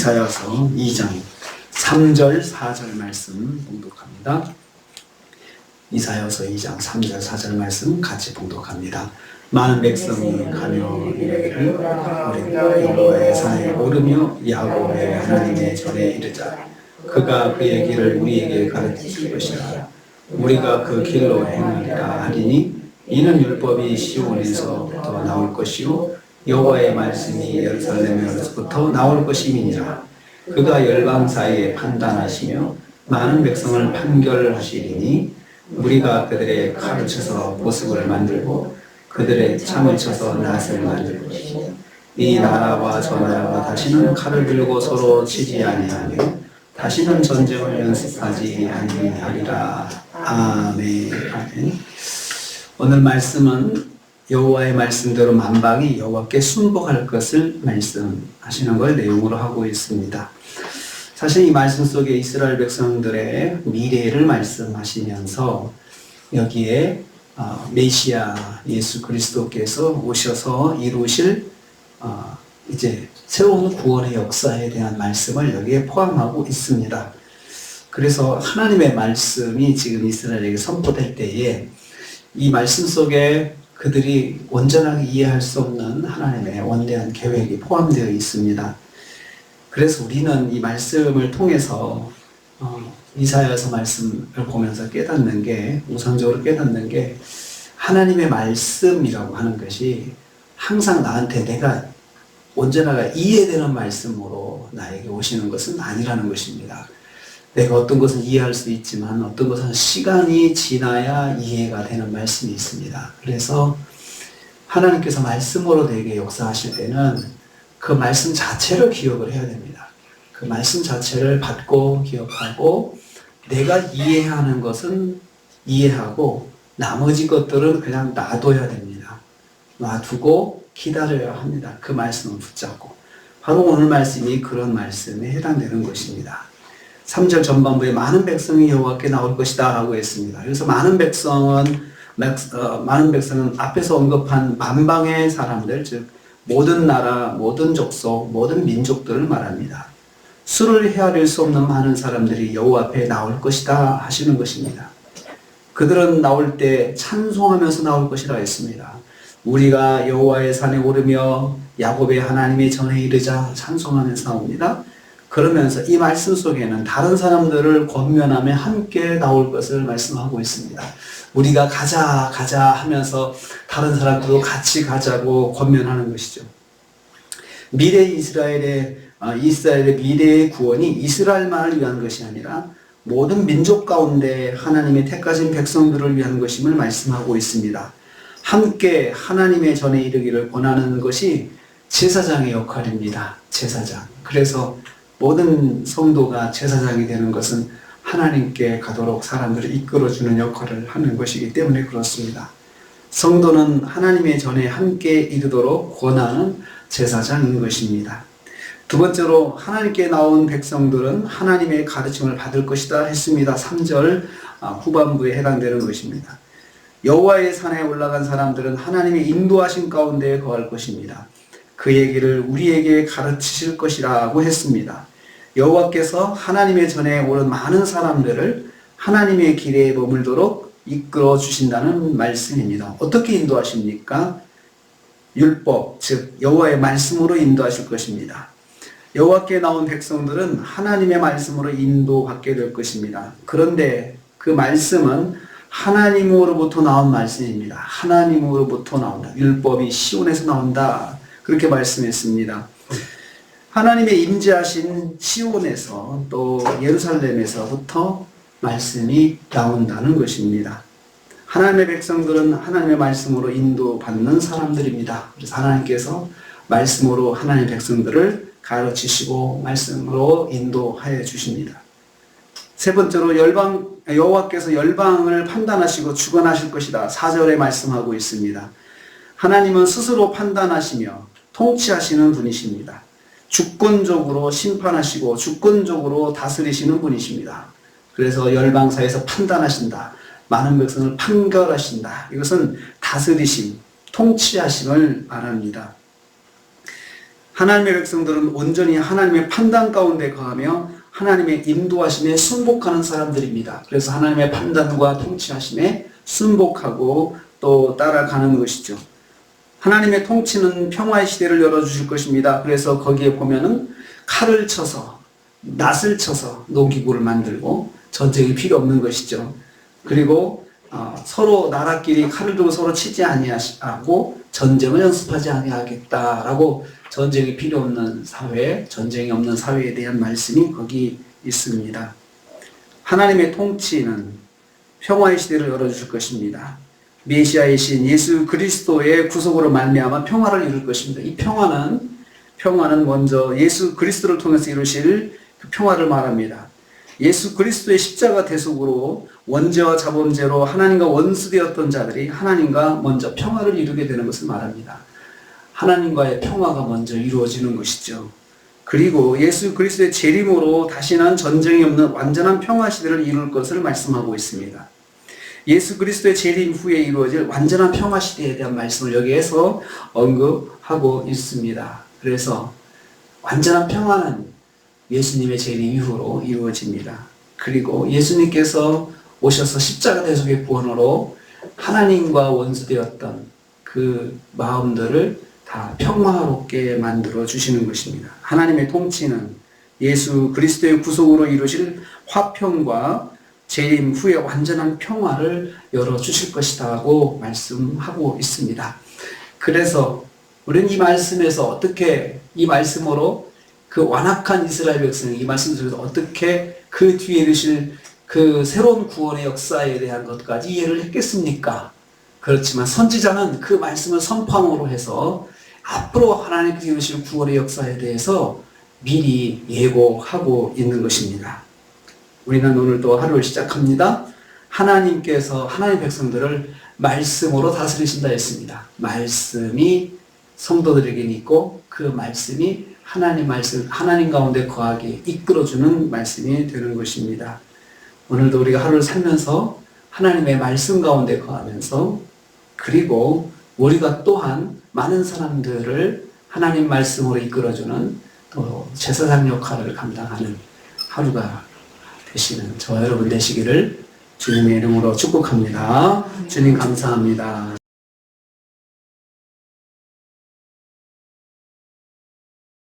이사야서 2장 3절 4절 말씀 봉독합니다. 이사야서 2장 3절 4절 말씀 같이 봉독합니다. 많은 백성이 가며 이르기를 우리가 여호와의 산에 오르며 야곱의 하나님의 전에 이르자. 그가 그의 길을 우리에게 가르칠 것이라. 우리가 그 길로 행하리라 하리니 이는 율법이 시온에서부터 나올 것이요 여호와의 말씀이 예루살렘에서부터 나올 것임이니라. 그가 열방 사이에 판단하시며 많은 백성을 판결하시리니 우리가 그들의 칼을 쳐서 보습을 만들고 그들의 창을 쳐서 낫을 만들 것이며 이 나라와 저 나라가 다시는 칼을 들고 서로 치지 아니하며 다시는 전쟁을 연습하지 아니하리라. 아멘. 아멘. 오늘 말씀은 여호와의 말씀대로 만방이 여호와께 순복할 것을 말씀하시는 걸 내용으로 하고 있습니다. 사실 이 말씀 속에 이스라엘 백성들의 미래를 말씀하시면서 여기에 메시아 예수 그리스도께서 오셔서 이루실 이제 새로운 구원의 역사에 대한 말씀을 여기에 포함하고 있습니다. 그래서 하나님의 말씀이 지금 이스라엘에게 선포될 때에 이 말씀 속에 그들이 온전하게 이해할 수 없는 하나님의 원대한 계획이 포함되어 있습니다. 그래서 우리는 이 말씀을 통해서 이사야서 말씀을 보면서 깨닫는 게, 우선적으로 깨닫는 게 하나님의 말씀이라고 하는 것이 항상 나한테 내가 온전하게 이해되는 말씀으로 나에게 오시는 것은 아니라는 것입니다. 내가 어떤 것은 이해할 수 있지만 어떤 것은 시간이 지나야 이해가 되는 말씀이 있습니다. 그래서 하나님께서 말씀으로 내게 역사하실 때는 그 말씀 자체를 기억을 해야 됩니다. 그 말씀 자체를 받고 기억하고 내가 이해하는 것은 이해하고 나머지 것들은 그냥 놔둬야 됩니다. 놔두고 기다려야 합니다. 그 말씀을 붙잡고. 바로 오늘 말씀이 그런 말씀에 해당되는 것입니다. 3절 전반부에 많은 백성이 여호와께 나올 것이다 라고 했습니다. 그래서 많은 백성은 앞에서 언급한 만방의 사람들, 즉 모든 나라, 모든 족속, 모든 민족들을 말합니다. 수를 헤아릴 수 없는 많은 사람들이 여호와 앞에 나올 것이다 하시는 것입니다. 그들은 나올 때 찬송하면서 나올 것이라 했습니다. 우리가 여호와의 산에 오르며 야곱의 하나님의 전에 이르자 찬송하면서 나옵니다. 그러면서 이 말씀 속에는 다른 사람들을 권면하며 함께 나올 것을 말씀하고 있습니다. 우리가 가자 하면서 다른 사람들도 같이 가자고 권면하는 것이죠. 미래 이스라엘의 미래의 구원이 이스라엘만을 위한 것이 아니라 모든 민족 가운데 하나님의 택하신 백성들을 위한 것임을 말씀하고 있습니다. 함께 하나님의 전에 이르기를 권하는 것이 제사장의 역할입니다. 제사장. 그래서 모든 성도가 제사장이 되는 것은 하나님께 가도록 사람들을 이끌어주는 역할을 하는 것이기 때문에 그렇습니다. 성도는 하나님의 전에 함께 이르도록 권하는 제사장인 것입니다. 두 번째로 하나님께 나온 백성들은 하나님의 가르침을 받을 것이다 했습니다. 3절 후반부에 해당되는 것입니다. 여호와의 산에 올라간 사람들은 하나님의 인도하신 가운데 거할 것입니다. 그 얘기를 우리에게 가르치실 것이라고 했습니다. 여호와께서 하나님의 전에 오른 많은 사람들을 하나님의 길에 머물도록 이끌어 주신다는 말씀입니다. 어떻게 인도하십니까? 율법, 즉 여호와의 말씀으로 인도하실 것입니다. 여호와께 나온 백성들은 하나님의 말씀으로 인도받게 될 것입니다. 그런데 그 말씀은 하나님으로부터 나온 말씀입니다. 하나님으로부터 나온다. 율법이 시온에서 나온다. 그렇게 말씀했습니다. 하나님의 임재하신 시온에서 또 예루살렘에서부터 말씀이 나온다는 것입니다. 하나님의 백성들은 하나님의 말씀으로 인도받는 사람들입니다. 그래서 하나님께서 말씀으로 하나님의 백성들을 가르치시고 말씀으로 인도하여 주십니다. 세 번째로 여호와께서 열방을 판단하시고 주관하실 것이다. 4절에 말씀하고 있습니다. 하나님은 스스로 판단하시며 통치하시는 분이십니다. 주권적으로 심판하시고 주권적으로 다스리시는 분이십니다. 그래서 열방사에서 판단하신다. 많은 백성을 판결하신다. 이것은 다스리심, 통치하심을 말합니다. 하나님의 백성들은 온전히 하나님의 판단 가운데 거하며 하나님의 인도하심에 순복하는 사람들입니다. 그래서 하나님의 판단과 통치하심에 순복하고 또 따라가는 것이죠. 하나님의 통치는 평화의 시대를 열어주실 것입니다. 그래서 거기에 보면은 칼을 쳐서 낫을 쳐서 농기구를 만들고 전쟁이 필요 없는 것이죠. 그리고 서로 나라끼리 칼을 들고 서로 치지 아니하고 전쟁을 연습하지 아니하겠다라고 전쟁이 필요 없는 사회, 전쟁이 없는 사회에 대한 말씀이 거기 있습니다. 하나님의 통치는 평화의 시대를 열어주실 것입니다. 메시아의 신 예수 그리스도의 구속으로 말미암아 평화를 이룰 것입니다. 이 평화는 먼저 예수 그리스도를 통해서 이루실 그 평화를 말합니다. 예수 그리스도의 십자가 대속으로 원죄와 자범죄로 하나님과 원수되었던 자들이 하나님과 먼저 평화를 이루게 되는 것을 말합니다. 하나님과의 평화가 먼저 이루어지는 것이죠. 그리고 예수 그리스도의 재림으로 다시는 전쟁이 없는 완전한 평화 시대를 이룰 것을 말씀하고 있습니다. 예수 그리스도의 재림 후에 이루어질 완전한 평화 시대에 대한 말씀을 여기에서 언급하고 있습니다. 그래서 완전한 평화는 예수님의 재림 이후로 이루어집니다. 그리고 예수님께서 오셔서 십자가 대속의 구원으로 하나님과 원수되었던 그 마음들을 다 평화롭게 만들어 주시는 것입니다. 하나님의 통치는 예수 그리스도의 구속으로 이루실 화평과 재림 후에 완전한 평화를 열어주실 것이라고 말씀하고 있습니다. 그래서 우리는 이 말씀에서 어떻게 이 말씀으로 그 완악한 이스라엘 백성이 이 말씀 속에서 어떻게 그 뒤에 이르실 그 새로운 구원의 역사에 대한 것까지 이해를 했겠습니까? 그렇지만 선지자는 그 말씀을 선포함으로 해서 앞으로 하나님께서 이루실 구원의 역사에 대해서 미리 예고하고 있는 것입니다. 우리는 오늘 또 하루를 시작합니다. 하나님께서 하나님의 백성들을 말씀으로 다스리신다 했습니다. 말씀이 성도들에게 있고 그 말씀이 하나님 가운데 거하게 이끌어주는 말씀이 되는 것입니다. 오늘도 우리가 하루를 살면서 하나님의 말씀 가운데 거하면서 그리고 우리가 또한 많은 사람들을 하나님 말씀으로 이끌어주는 또 제사장 역할을 감당하는 하루가 되시는 저와 여러분 되시기를 주님의 이름으로 축복합니다. 주님 감사합니다.